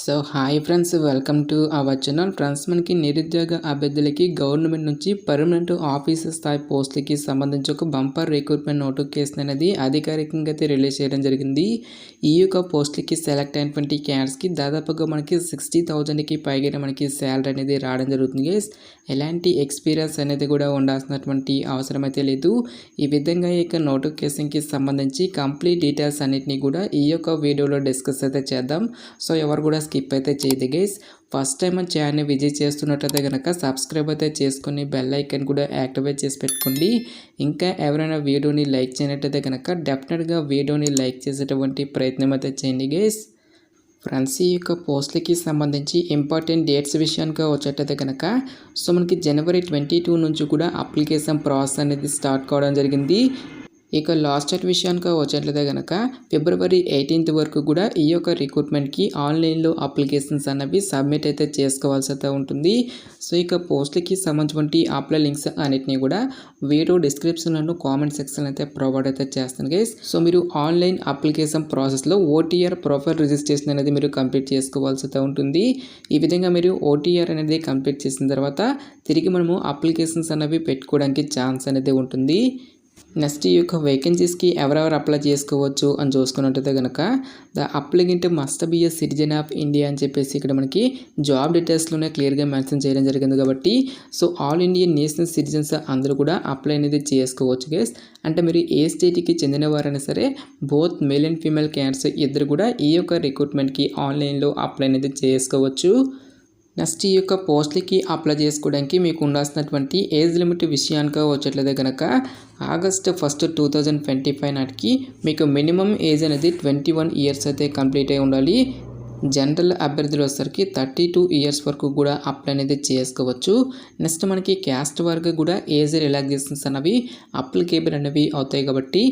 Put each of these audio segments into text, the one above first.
So hi friends, welcome to our channel. Friends, మనకి నిరుద్యోగ అభ్యర్థులకి గవర్నమెంట్ నుంచి పర్మనెంట్ ఆఫీసర్ స్థాయి పోస్టులకి సంబంధించి ఒక బంపర్ రిక్రూట్మెంట్ నోటిఫికేషన్ అనేది అధికారికంగా అయితే రిలీజ్ చేయడం జరిగింది. ఈ యొక్క పోస్టులకి సెలెక్ట్ అయినటువంటి క్యాండిడేట్స్కి దాదాపుగా మనకి 60,000కి పైగా మనకి శాలరీ అనేది రావడం జరుగుతుంది గైస్. ఎలాంటి ఎక్స్పీరియన్స్ అనేది కూడా ఉండాల్సినటువంటి అవసరం అయితే లేదు. ఈ విధంగా ఈ యొక్క నోటిఫికేషన్కి సంబంధించి కంప్లీట్ డీటెయిల్స్ అన్నిటినీ కూడా ఈ యొక్క వీడియోలో డిస్కస్ అయితే చేద్దాం. సో ఎవరు కూడా స్కిప్ అయితే చేయదు గైస్. ఫస్ట్ టైం మన ఛానల్ని విజిట్ చేస్తున్నట్లయితే కనుక సబ్స్క్రైబ్ అయితే చేసుకుని బెల్ ఐకాన్ కూడా యాక్టివేట్ చేసి పెట్టుకోండి. ఇంకా ఎవరైనా వీడియోని లైక్ చేయనట్లయితే కనుక డెఫినెట్గా వీడియోని లైక్ చేసేటువంటి ప్రయత్నం అయితే చేయండి గైస్. ఫ్రెండ్స్, ఈ యొక్క పోస్టులకి సంబంధించి ఇంపార్టెంట్ డేట్స్ విషయానికి వచ్చేటైతే కనుక మనకి జనవరి 22 నుంచి కూడా అప్లికేషన్ ప్రాసెస్ అనేది స్టార్ట్ కావడం జరిగింది. ఇక లాస్ట్ డేట్ విషయానికి వచ్చేట్లయితే కనుక ఫిబ్రవరి 18 వరకు కూడా ఈ యొక్క రిక్రూట్మెంట్కి ఆన్లైన్లో అప్లికేషన్స్ అనేవి సబ్మిట్ అయితే చేసుకోవాల్సి అయితే ఉంటుంది. సో ఇక పోస్టులకి సంబంధించి అప్లై లింక్స్ అన్నిటిని కూడా వీడియో డిస్క్రిప్షన్లో కామెంట్ సెక్షన్ అయితే ప్రొవైడ్ అయితే చేస్తాను గైస్. సో మీరు ఆన్లైన్ అప్లికేషన్ ప్రాసెస్లో ఓటీఆర్ ప్రొఫైల్ రిజిస్ట్రేషన్ అనేది మీరు కంప్లీట్ చేసుకోవాల్సి అయితే ఉంటుంది. ఈ విధంగా మీరు ఓటీఆర్ అనేది కంప్లీట్ చేసిన తర్వాత తిరిగి మనము అప్లికేషన్స్ అనేవి పెట్టుకోవడానికి ఛాన్స్ అనేది ఉంటుంది. నెక్స్ట్ ఈ యొక్క వేకెన్సీస్కి ఎవరెవరు అప్లై చేసుకోవచ్చు అని చూసుకున్నట్టయితే కనుక the applicant must be a citizen of India అని చెప్పేసి ఇక్కడ మనకి జాబ్ డీటెయిల్స్లోనే క్లియర్గా మెన్షన్ చేయడం జరిగింది. కాబట్టి so all Indian national citizens అందరూ కూడా అప్లై అనేది చేసుకోవచ్చు గైస్. అంటే మీరు ఏ స్టేట్కి చెందిన వారైనా సరే both male and female candidates ఇద్దరు కూడా ఈ యొక్క రిక్రూట్మెంట్కి ఆన్లైన్లో అప్లై అనేది చేసుకోవచ్చు. నెక్స్ట్ ఈ యొక్క పోస్టులకి అప్లై చేసుకోవడానికి మీకు ఉండాల్సినటువంటి ఏజ్ లిమిట్ విషయానికి వచ్చేట్లయితే కనుక ఆగస్ట్ 1, 2025 నాటికి మీకు మినిమం ఏజ్ అనేది 21 ఇయర్స్ అయితే కంప్లీట్ అయి ఉండాలి. జనరల్ అభ్యర్థులు వచ్చేసరికి 32 ఇయర్స్ వరకు కూడా అప్లై అనేది చేసుకోవచ్చు. నెక్స్ట్ మనకి క్యాస్ట్ వరకు కూడా ఏజ్ రిలాక్సేషన్స్ అనేవి అప్లికేబుల్ అనేవి అవుతాయి. కాబట్టి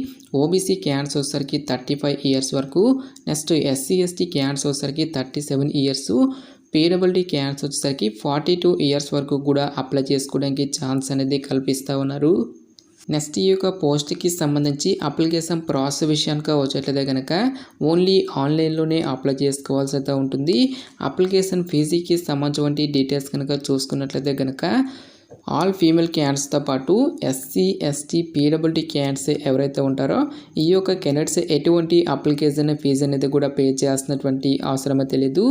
ఓబీసీ క్యాండిడేట్స్ వచ్చేసరికి 35 ఇయర్స్ వరకు, నెక్స్ట్ ఎస్సీ ఎస్టీ క్యాండిడేట్స్ వచ్చేసరికి 37 ఇయర్స్, పీడబ్ల్యూడీ క్యాండిడేట్స్ వచ్చేసరికి 42 ఇయర్స్ వరకు కూడా అప్లై చేసుకోవడానికి ఛాన్స్ అనేది కల్పిస్తూ ఉన్నారు. నెక్స్ట్ ఈ యొక్క పోస్ట్కి సంబంధించి అప్లికేషన్ ప్రాసెస్ విషయానికి వచ్చేట్లయితే కనుక ఓన్లీ ఆన్లైన్లోనే అప్లై చేసుకోవాల్సి అయితే ఉంటుంది. అప్లికేషన్ ఫీజుకి సంబంధించిన డీటెయిల్స్ కనుక చూసుకున్నట్లయితే కనుక ఆల్ ఫీమేల్ క్యాండిడేట్స్తో పాటు ఎస్సీ ఎస్టీ పీడబ్ల్యూడీ క్యాండిడేట్స్ ఎవరైతే ఉంటారో ఈ యొక్క క్యాండిడేట్స్ ఎటువంటి అప్లికేషన్ ఫీజు అనేది కూడా పే చేయాల్సినటువంటి అవసరం అయితే లేదు.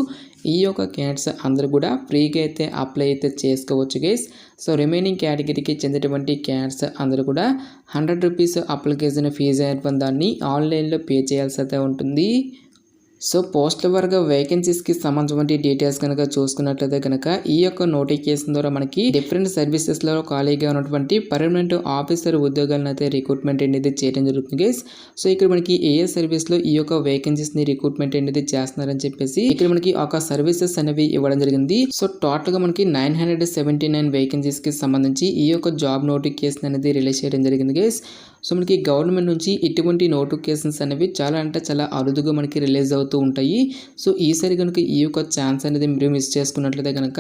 ఈ యొక్క క్యాండిడేట్స్ అందరూ కూడా ఫ్రీగా అయితే అప్లై అయితే చేసుకోవచ్చు గైస్. సో రిమైనింగ్ కేటగిరీకి చెందినటువంటి క్యాండిడేట్స్ అందరూ కూడా 100 రూపీస్ అప్లికేషన్ ఫీజు అయినటువంటి దాన్ని ఆన్లైన్లో పే చేయాల్సి అయితే ఉంటుంది. సో పోస్టుల వరకు వేకెన్సీస్కి సంబంధించిన డీటెయిల్స్ కనుక చూసుకున్నట్లయితే కనుక ఈ యొక్క నోటిఫికేషన్ ద్వారా మనకి డిఫరెంట్ సర్వీసెస్లో ఖాళీగా ఉన్నటువంటి పర్మనెంట్ ఆఫీసర్ ఉద్యోగాలను అయితే రిక్రూట్మెంట్ అనేది చేయడం జరుగుతుంది గైస్. సో ఇక్కడ మనకి ఏ సర్వీస్లో ఈ యొక్క వేకెన్సీస్ని రిక్రూట్మెంట్ అనేది చేస్తున్నారని చెప్పేసి ఇక్కడ మనకి ఒక సర్వీసెస్ అనేవి ఇవ్వడం జరిగింది. సో టోటల్గా మనకి 979 వేకెన్సీస్కి సంబంధించి ఈ యొక్క జాబ్ నోటిఫికేషన్ అనేది రిలీజ్ చేయడం జరిగింది గైస్. సో మనకి గవర్నమెంట్ నుంచి ఇటువంటి నోటిఫికేషన్స్ అనేవి చాలా అంటే చాలా అరుదుగా మనకి రిలీజ్ అవుతూ ఉంటాయి. సో ఈసారి కనుక ఈ యొక్క ఛాన్స్ అనేది మీరు మిస్ చేసుకున్నట్లయితే కనుక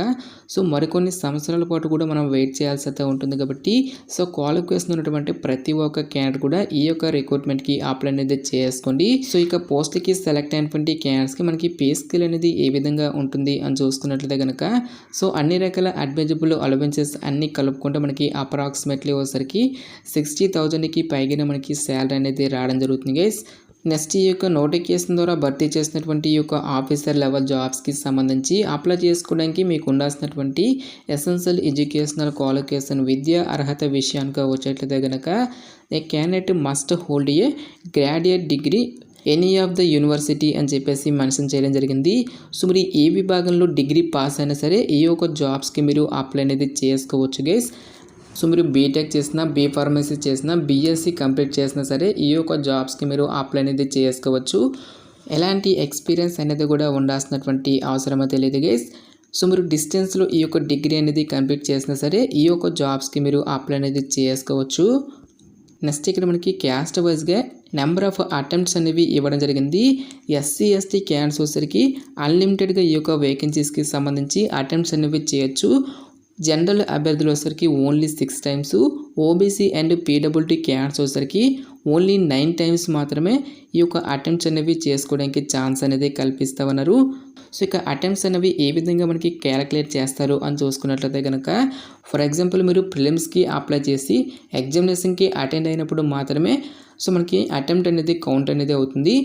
సో మరికొన్ని సంవత్సరాల పాటు కూడా మనం వెయిట్ చేయాల్సి అయితే ఉంటుంది. కాబట్టి సో క్వాలిఫికేషన్ ఉన్నటువంటి ప్రతి ఒక్క క్యాండిడేట్ కూడా ఈ యొక్క రిక్రూట్మెంట్కి అప్లై అనేది చేసుకోండి. సో ఇక పోస్ట్కి సెలెక్ట్ అయినటువంటి క్యాండిడేట్స్కి మనకి పే స్కేల్ అనేది ఏ విధంగా ఉంటుంది అని చూసుకున్నట్లయితే కనుక సో అన్ని రకాల అడ్వైజబుల్ అలవెన్సెస్ అన్ని కలుపుకుంటే మనకి అప్రాక్సిమేట్లీ వచ్చేసరికి 60,000కి పైగా మనకి శాలరీ అనేది రావడం జరుగుతుంది గైస్. నెక్స్ట్ ఈ యొక్క నోటిఫికేషన్ ద్వారా భర్తీ చేసినటువంటి ఈ యొక్క ఆఫీసర్ లెవెల్ జాబ్స్కి సంబంధించి అప్లై చేసుకోవడానికి మీకు ఉండాల్సినటువంటి ఎసెన్షియల్ ఎడ్యుకేషనల్ క్వాలిఫికేషన్ విద్యా అర్హత విషయానికి వచ్చేట్లయితే కనుక a candidate must hold a graduate degree any of the university అని చెప్పేసి మెన్షన్ చేయడం జరిగింది. సో మీరు ఏ విభాగంలో డిగ్రీ పాస్ అయినా సరే ఈ యొక్క జాబ్స్కి మీరు అప్లై అనేది చేసుకోవచ్చు గైస్. సో మీరు బీటెక్ చేసినా, బీ ఫార్మసీ చేసినా, బీఎస్సీ కంప్లీట్ చేసినా సరే ఈ యొక్క జాబ్స్కి మీరు అప్లై అనేది చేసుకోవచ్చు. ఎలాంటి ఎక్స్పీరియన్స్ అనేది కూడా ఉండాల్సినటువంటి అవసరం అయితే లేదు గైస్. సో మీరు డిస్టెన్స్లో ఈ యొక్క డిగ్రీ అనేది కంప్లీట్ చేసినా సరే ఈ యొక్క జాబ్స్కి మీరు అప్లై అనేది చేసుకోవచ్చు. నెక్స్ట్ ఇక్కడ మనకి క్యాస్ట్ వైజ్గా నెంబర్ ఆఫ్ అటెంప్ట్స్ అనేవి ఇవ్వడం జరిగింది. ఎస్సీ ఎస్టీ క్యాండిడేట్స్ వచ్చేసరికి అన్లిమిటెడ్గా ఈ యొక్క వేకెన్సీస్కి సంబంధించి అటెంప్ట్స్ అనేవి చేయొచ్చు. జనరల్ అభ్యర్థులు వచ్చేసరికి only 6 times, OBC and PWD candidates వచ్చేసరికి ఓన్లీ 9 టైమ్స్ మాత్రమే ఈ యొక్క అటెంప్ట్స్ అనేవి చేసుకోవడానికి ఛాన్స్ అనేది కల్పిస్తూ ఉన్నారు. సో ఇక అటెంప్ట్స్ అనేవి ఏ విధంగా మనకి క్యాలిక్యులేట్ చేస్తారు అని చూసుకున్నట్లయితే కనుక ఫర్ ఎగ్జాంపుల్ మీరు ప్రిలిమ్స్కి అప్లై చేసి ఎగ్జామినేషన్కి అటెండ్ అయినప్పుడు మాత్రమే సో మనకి అటెంప్ట్ అనేది కౌంట్ అనేది అవుతుంది.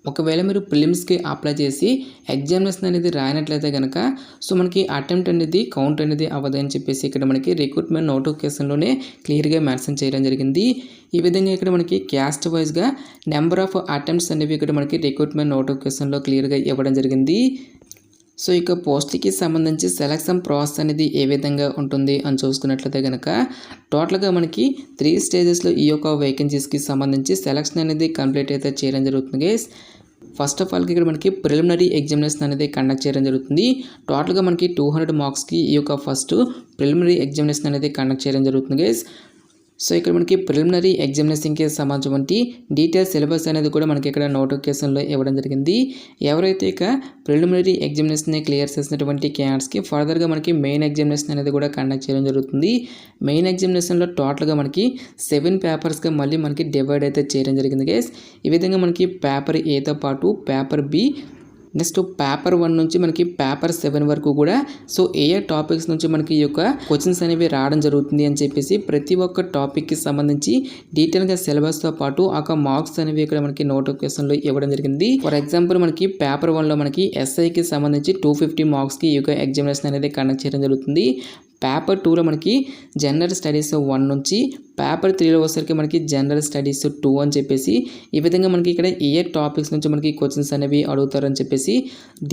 ఒకవేళ మీరు ప్రిలిమ్స్కి అప్లై చేసి ఎగ్జామినేషన్ అనేది రాయనట్లయితే కనుక సో మనకి అటెంప్ట్ అనేది కౌంట్ అనేది అవ్వదని చెప్పేసి ఇక్కడ మనకి రిక్రూట్మెంట్ నోటిఫికేషన్లోనే క్లియర్గా మెన్షన్ చేయడం జరిగింది. ఈ విధంగా ఇక్కడ మనకి క్యాస్ట్ వైజ్గా నెంబర్ ఆఫ్ అటెంప్ట్స్ అనేవి ఇక్కడ మనకి రిక్రూట్మెంట్ నోటిఫికేషన్లో క్లియర్గా ఇవ్వడం జరిగింది. సో ఇక పోస్ట్కి సంబంధించి సెలక్షన్ ప్రాసెస్ అనేది ఏ విధంగా ఉంటుంది అని చూసుకున్నట్లయితే కనుక టోటల్గా మనకి 3 స్టేజెస్లో ఈ యొక్క వేకెన్సీస్కి సంబంధించి సెలక్షన్ అనేది కంప్లీట్ అయితే చేయడం జరుగుతుంది గైస్. ఫస్ట్ ఆఫ్ ఆల్కి ఇక్కడ మనకి ప్రిలిమినరీ ఎగ్జామినేషన్ అనేది కండక్ట్ చేయడం జరుగుతుంది. టోటల్గా మనకి 200 మార్క్స్కి ఈ యొక్క ఫస్ట్ ప్రిలిమినరీ ఎగ్జామినేషన్ అనేది కండక్ట్ చేయడం జరుగుతుంది గైస్. సో ఇక్కడ మనకి ప్రిలిమినరీ ఎగ్జామినేషన్కి సంబంధించి డీటెయిల్స్ సిలబస్ అనేది కూడా మనకి ఇక్కడ నోటిఫికేషన్లో ఇవ్వడం జరిగింది. ఎవరైతే ఇక ప్రిలిమినరీ ఎగ్జామినేషన్ని క్లియర్ చేసినటువంటి క్యాండిడేట్స్కి ఫర్దర్గా మనకి మెయిన్ ఎగ్జామినేషన్ అనేది కూడా కండక్ట్ చేయడం జరుగుతుంది. మెయిన్ ఎగ్జామినేషన్లో టోటల్గా మనకి 7 పేపర్స్గా మళ్ళీ మనకి డివైడ్ అయితే చేయడం జరిగింది గైస్. ఈ విధంగా మనకి పేపర్ ఏతో పాటు పేపర్ బి నెక్స్ట్ పేపర్ 1 నుంచి మనకి పేపర్ 7 వరకు కూడా సో ఏ టాపిక్స్ నుంచి మనకి ఈ యొక్క క్వశ్చన్స్ అనేవి రావడం జరుగుతుంది అని చెప్పేసి ప్రతి ఒక్క టాపిక్కి సంబంధించి డీటెయిల్గా సిలబస్తో పాటు ఆ మార్క్స్ అనేవి ఇక్కడ మనకి నోటిఫికేషన్లో ఇవ్వడం జరిగింది. ఫర్ ఎగ్జాంపుల్ మనకి పేపర్ 1లో మనకి ఎస్ఐకి సంబంధించి 250 మార్క్స్కి ఈ యొక్క ఎగ్జామినేషన్ అనేది కండక్ట్ చేయడం జరుగుతుంది. పేపర్ 2లో మనకి జనరల్ స్టడీస్ 1 నుంచి పేపర్ 3లో వచ్చేసరికి మనకి జనరల్ స్టడీస్ 2 అని చెప్పేసి ఈ విధంగా మనకి ఇక్కడ ఏ టాపిక్స్ నుంచి మనకి క్వశ్చన్స్ అనేవి అడుగుతారని చెప్పేసి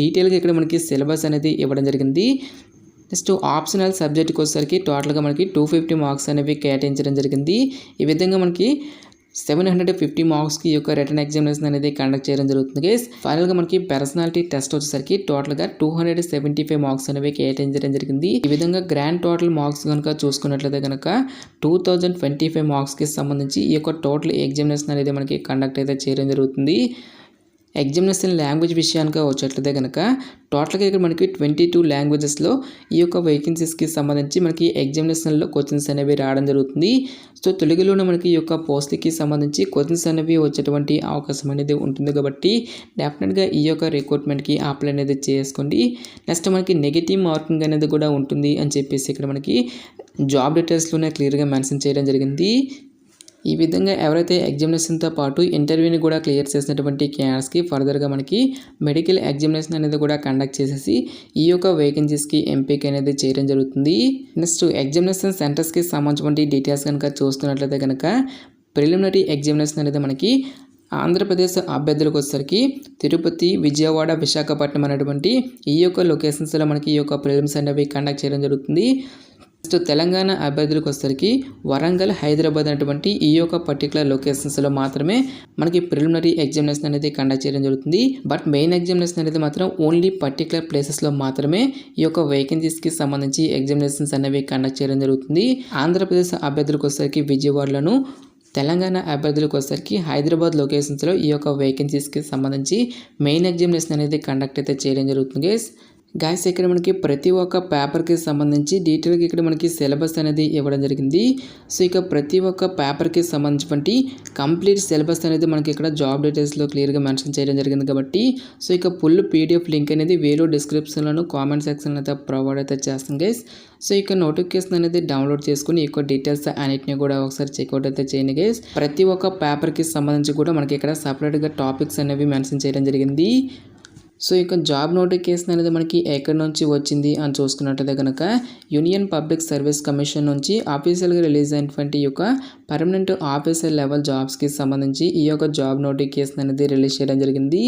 డీటెయిల్గా ఇక్కడ మనకి సిలబస్ అనేది ఇవ్వడం జరిగింది. నెక్స్ట్ ఆప్షనల్ సబ్జెక్ట్కి వచ్చేసరికి టోటల్గా మనకి 250 మార్క్స్ అనేవి కేటాయించడం జరిగింది. ఈ విధంగా మనకి 750 మార్క్స్కి ఈ యొక్క రిటర్న్ ఎగ్జామినేషన్ అనేది కండక్ట్ చేయడం జరుగుతుంది గైస్. ఫైనల్గా మనకి పర్సనాలిటీ టెస్ట్ వచ్చేసరికి టోటల్గా 275 మార్క్స్ అనేవి కేటాయించడం జరిగింది. ఈ విధంగా గ్రాండ్ టోటల్ మార్క్స్ కనుక చూసుకున్నట్లయితే కనుక 2025 మార్క్స్కి సంబంధించి ఈ యొక్క టోటల్ ఎగ్జామినేషన్ అనేది మనకి కండక్ట్ అయితే చేయడం జరుగుతుంది. ఎగ్జామినేషన్ లాంగ్వేజ్ విషయానికి వచ్చేట్లయితే కనుక టోటల్గా ఇక్కడ మనకి 22 లాంగ్వేజెస్లో ఈ యొక్క వేకెన్సీస్కి సంబంధించి మనకి ఎగ్జామినేషన్లో క్వశ్చన్స్ అనేవి రావడం జరుగుతుంది. సో తెలుగులోనే మనకి ఈ యొక్క పోస్ట్కి సంబంధించి క్వశ్చన్స్ అనేవి వచ్చేటువంటి అవకాశం అనేది ఉంటుంది కాబట్టి డెఫినెట్గా ఈ యొక్క రిక్రూట్మెంట్కి అప్లై అనేది చేసుకోండి. నెక్స్ట్ మనకి నెగిటివ్ మార్కింగ్ అనేది కూడా ఉంటుంది అని చెప్పేసి ఇక్కడ మనకి జాబ్ డీటెయిల్స్లోనే క్లియర్గా మెన్షన్ చేయడం జరిగింది. ఈ విధంగా ఎవరైతే ఎగ్జామినేషన్తో పాటు ఇంటర్వ్యూని కూడా క్లియర్ చేసినటువంటి క్యాండిడేట్స్కి ఫర్దర్గా మనకి మెడికల్ ఎగ్జామినేషన్ అనేది కూడా కండక్ట్ చేసేసి ఈ యొక్క వేకెన్సీస్కి ఎంపిక అనేది చేయడం జరుగుతుంది. నెక్స్ట్ ఎగ్జామినేషన్ సెంటర్స్కి సంబంధించిన డీటెయిల్స్ కనుక చూస్తున్నట్లయితే కనుక ప్రిలిమినరీ ఎగ్జామినేషన్ అనేది మనకి ఆంధ్రప్రదేశ్ అభ్యర్థులకు వచ్చేసరికి తిరుపతి, విజయవాడ, విశాఖపట్నం అనేటువంటి ఈ యొక్క లొకేషన్స్లో మనకి ఈ యొక్క ప్రిలిమ్స్ అనేవి కండక్ట్ చేయడం జరుగుతుంది. నెక్స్ట్ తెలంగాణ అభ్యర్థులకు వచ్చేసరికి వరంగల్, హైదరాబాద్ అనేటువంటి ఈ యొక్క పర్టికులర్ లొకేషన్స్లో మాత్రమే మనకి ప్రిలిమినరీ ఎగ్జామినేషన్ అనేది కండక్ట్ చేయడం జరుగుతుంది. బట్ మెయిన్ ఎగ్జామినేషన్ అనేది మాత్రం ఓన్లీ పర్టికులర్ ప్లేసెస్లో మాత్రమే ఈ యొక్క వేకెన్సీస్కి సంబంధించి ఎగ్జామినేషన్స్ అనేవి కండక్ట్ చేయడం జరుగుతుంది. ఆంధ్రప్రదేశ్ అభ్యర్థులకు వచ్చేసరికి విజయవాడలను, తెలంగాణ అభ్యర్థులకు వచ్చేసరికి హైదరాబాద్ లొకేషన్స్లో ఈ యొక్క వేకెన్సీస్కి సంబంధించి మెయిన్ ఎగ్జామినేషన్ అనేది కండక్ట్ అయితే చేయడం జరుగుతుంది గైస్. ఇక్కడ మనకి ప్రతి ఒక్క పేపర్కి సంబంధించి డీటెయిల్గా ఇక్కడ మనకి సిలబస్ అనేది ఇవ్వడం జరిగింది. సో ఇక ప్రతి ఒక్క పేపర్కి సంబంధించి కంప్లీట్ సిలబస్ అనేది మనకి ఇక్కడ జాబ్ డీటెయిల్స్లో క్లియర్గా మెన్షన్ చేయడం జరిగింది కాబట్టి సో ఇక ఫుల్ పీడిఎఫ్ లింక్ అనేది వేరే డిస్క్రిప్షన్లోను కామెంట్ సెక్షన్లో అయితే ప్రొవైడ్ అయితే చేస్తాం గైస్. సో ఇక నోటిఫికేషన్ అనేది డౌన్లోడ్ చేసుకుని ఈ యొక్క డీటెయిల్స్ అన్నిటిని కూడా ఒకసారి చెక్అవుట్ అయితే చేయండి గైస్. ప్రతి ఒక్క పేపర్కి సంబంధించి కూడా మనకి ఇక్కడ సపరేట్గా టాపిక్స్ అనేవి మెన్షన్ చేయడం జరిగింది. సో ఇక జాబ్ నోటిఫికేషన్ అనేది మనకి ఎక్కడి నుంచి వచ్చింది అని చూసుకున్నట్టయితే కనుక యూనియన్ పబ్లిక్ సర్వీస్ కమిషన్ నుంచి ఆఫీషియల్గా రిలీజ్ అయినటువంటి ఈ యొక్క పర్మనెంట్ ఆఫీసర్ లెవెల్ జాబ్స్కి సంబంధించి ఈ యొక్క జాబ్ నోటిఫికేషన్ అనేది రిలీజ్ చేయడం జరిగింది.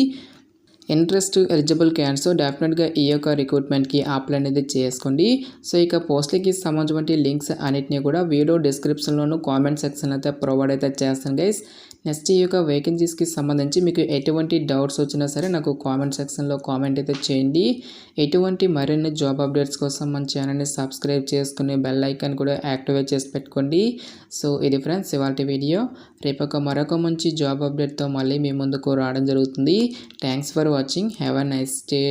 ఇంట్రెస్ట్ ఎలిజిబుల్ క్యాండిడేట్స్ డెఫినెట్గా ఈ యొక్క రిక్రూట్మెంట్కి అప్లై అనేది చేసుకోండి. సో ఇక పోస్ట్లకి సంబంధించిన లింక్స్ అన్నిటిని కూడా వీడియో డిస్క్రిప్షన్లోను కామెంట్ సెక్షన్ అయితే ప్రొవైడ్ అయితే చేస్తాను గైస్. నెక్స్ట్ ఈ యొక్క వేకెన్సీస్కి సంబంధించి మీకు ఎటువంటి డౌట్స్ వచ్చినా సరే నాకు కామెంట్ సెక్షన్లో కామెంట్ అయితే చేయండి. ఎటువంటి మరిన్ని జాబ్ అప్డేట్స్ కోసం మన ఛానల్ని సబ్స్క్రైబ్ చేసుకుని బెల్ ఐకాన్ కూడా యాక్టివేట్ చేసి పెట్టుకోండి. సో ఇది ఫ్రెండ్స్ ఇవాల్టి వీడియో. రేపు మరొక మంచి జాబ్ అప్డేట్తో మళ్ళీ మీ ముందుకు రావడం జరుగుతుంది. Thanks for watching. Have a nice day.